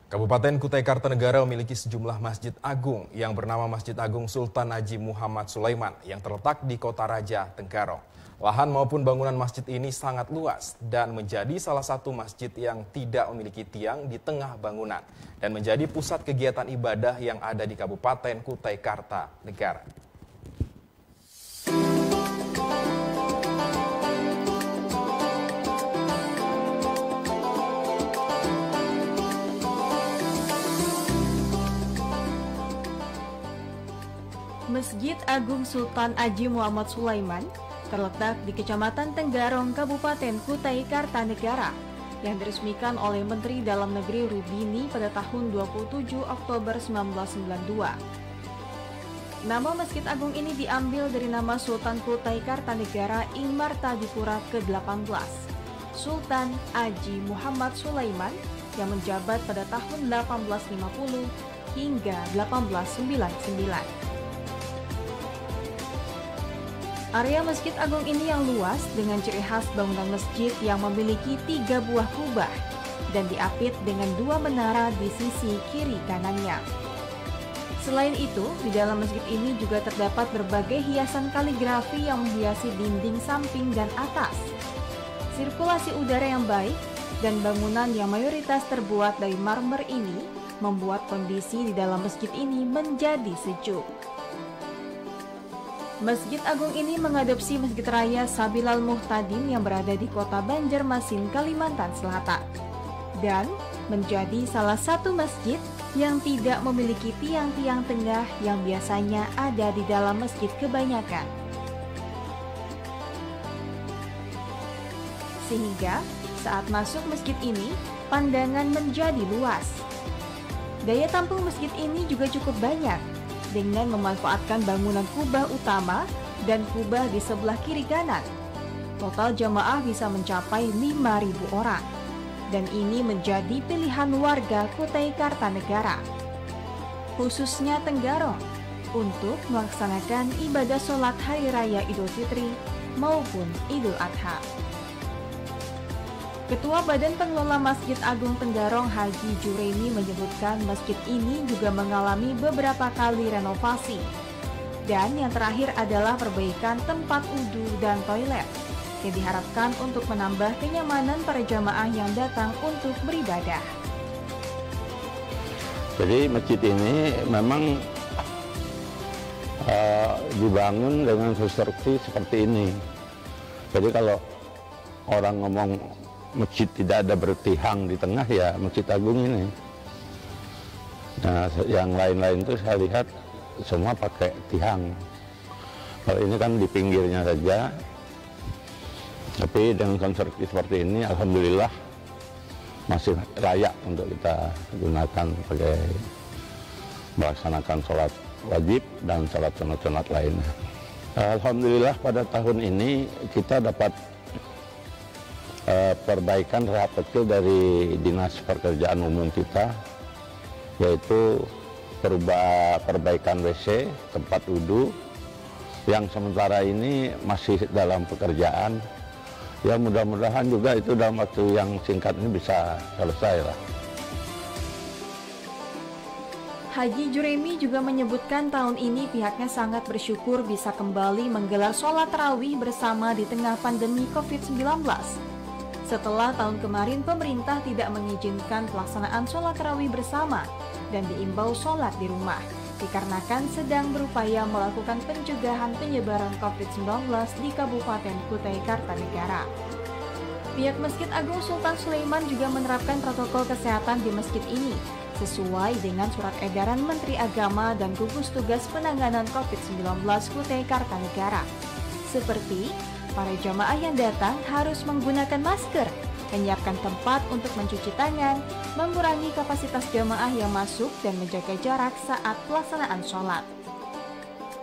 Kabupaten Kutai Kartanegara memiliki sejumlah masjid agung yang bernama Masjid Agung Sultan Haji Muhammad Sulaiman yang terletak di Kota Raja, Tenggarong. Lahan maupun bangunan masjid ini sangat luas dan menjadi salah satu masjid yang tidak memiliki tiang di tengah bangunan dan menjadi pusat kegiatan ibadah yang ada di Kabupaten Kutai Kartanegara. Masjid Agung Sultan Haji Muhammad Sulaiman terletak di Kecamatan Tenggarong, Kabupaten Kutai Kartanegara yang diresmikan oleh Menteri Dalam Negeri Rubini pada tahun 27 Oktober 1992. Nama Masjid Agung ini diambil dari nama Sultan Kutai Kartanegara ing Martadipura ke-18, Sultan Haji Muhammad Sulaiman yang menjabat pada tahun 1850 hingga 1899. Area Masjid Agung ini yang luas dengan ciri khas bangunan masjid yang memiliki 3 buah kubah dan diapit dengan 2 menara di sisi kiri kanannya. Selain itu, di dalam masjid ini juga terdapat berbagai hiasan kaligrafi yang menghiasi dinding samping dan atas. Sirkulasi udara yang baik dan bangunan yang mayoritas terbuat dari marmer ini membuat kondisi di dalam masjid ini menjadi sejuk. Masjid Agung ini mengadopsi Masjid Raya Sabilal Muhtadin yang berada di kota Banjarmasin, Kalimantan Selatan, dan menjadi salah satu masjid yang tidak memiliki tiang-tiang tengah yang biasanya ada di dalam masjid kebanyakan. Sehingga saat masuk masjid ini, pandangan menjadi luas. Daya tampung masjid ini juga cukup banyak, dengan memanfaatkan bangunan kubah utama dan kubah di sebelah kiri kanan. Total jamaah bisa mencapai 5.000 orang. Dan ini menjadi pilihan warga Kutai Kartanegara, khususnya Tenggarong, untuk melaksanakan ibadah sholat Hari Raya Idul Fitri maupun Idul Adha. Ketua Badan Pengelola Masjid Agung Tenggarong Haji Juremi menyebutkan masjid ini juga mengalami beberapa kali renovasi. Dan yang terakhir adalah perbaikan tempat wudhu dan toilet yang diharapkan untuk menambah kenyamanan para jamaah yang datang untuk beribadah. Jadi masjid ini memang dibangun dengan konstruksi seperti ini. Jadi kalau orang ngomong masjid tidak ada bertihang di tengah, ya Masjid Agung ini. Nah, yang lain-lain itu saya lihat semua pakai tihang. Kalau ini kan di pinggirnya saja. Tapi dengan konstruksi seperti ini, alhamdulillah masih layak untuk kita gunakan sebagai melaksanakan sholat wajib dan sholat sunat-sunat lainnya. Alhamdulillah pada tahun ini kita dapat perbaikan tahap kecil dari Dinas Pekerjaan Umum kita, yaitu perbaikan WC, tempat wudhu, yang sementara ini masih dalam pekerjaan. Ya mudah-mudahan juga itu dalam waktu yang singkat ini bisa selesai lah. Haji Juremi juga menyebutkan tahun ini pihaknya sangat bersyukur bisa kembali menggelar sholat tarawih bersama di tengah pandemi COVID-19. Setelah tahun kemarin pemerintah tidak mengizinkan pelaksanaan sholat tarawih bersama dan diimbau sholat di rumah, dikarenakan sedang berupaya melakukan pencegahan penyebaran COVID-19 di Kabupaten Kutai Kartanegara. Pihak Masjid Agung Sultan Sulaiman juga menerapkan protokol kesehatan di masjid ini, sesuai dengan surat edaran Menteri Agama dan Gugus Tugas Penanganan COVID-19 Kutai Kartanegara. Seperti para jamaah yang datang harus menggunakan masker, menyiapkan tempat untuk mencuci tangan, mengurangi kapasitas jamaah yang masuk dan menjaga jarak saat pelaksanaan sholat.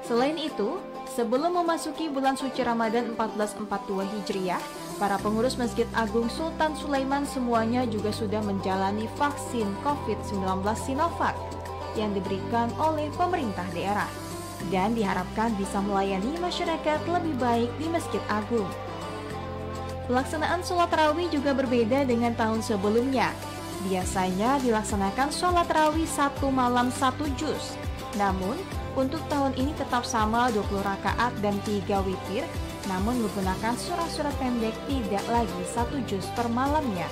Selain itu, sebelum memasuki bulan suci Ramadan 1442 Hijriah, para pengurus Masjid Agung Sultan Sulaiman semuanya juga sudah menjalani vaksin COVID-19 Sinovac yang diberikan oleh pemerintah daerah, dan diharapkan bisa melayani masyarakat lebih baik di Masjid Agung. Pelaksanaan sholat tarawih juga berbeda dengan tahun sebelumnya, Biasanya dilaksanakan sholat tarawih 1 malam 1 juz. Namun, untuk tahun ini tetap sama 20 rakaat dan 3 witir, namun menggunakan surat-surat pendek, tidak lagi 1 juz per malamnya.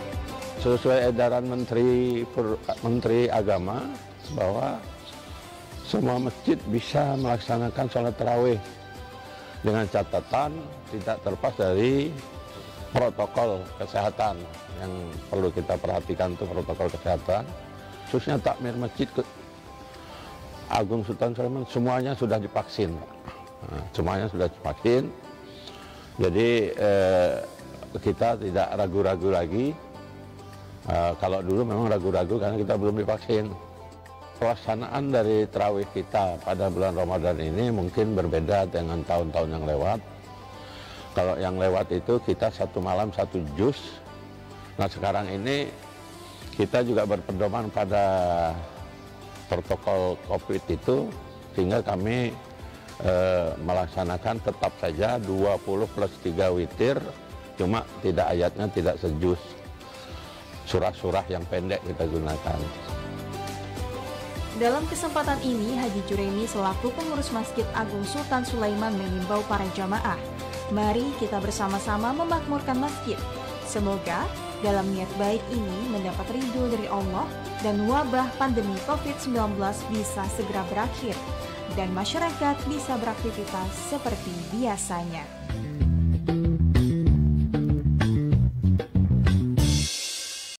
Sesuai edaran Menteri Agama bahwa semua masjid bisa melaksanakan sholat tarawih dengan catatan tidak terlepas dari protokol kesehatan yang perlu kita perhatikan, itu protokol kesehatan. Khususnya takmir Masjid Agung Sultan Sulaiman semuanya sudah divaksin. Semuanya sudah divaksin. Jadi kita tidak ragu-ragu lagi. Kalau dulu memang ragu-ragu karena kita belum divaksin. Pelaksanaan dari tarawih kita pada bulan Ramadan ini mungkin berbeda dengan tahun-tahun yang lewat. Kalau yang lewat itu kita 1 malam 1 juz. Nah sekarang ini kita juga berpedoman pada protokol COVID itu, sehingga kami melaksanakan tetap saja 20 plus 3 witir, cuma tidak ayatnya tidak sejuz. Surah-surah yang pendek kita gunakan. Dalam kesempatan ini, Haji Juremi selaku pengurus Masjid Agung Sultan Sulaiman mengimbau para jamaah, mari kita bersama-sama memakmurkan masjid. Semoga dalam niat baik ini mendapat ridho dari Allah dan wabah pandemi COVID-19 bisa segera berakhir dan masyarakat bisa beraktivitas seperti biasanya.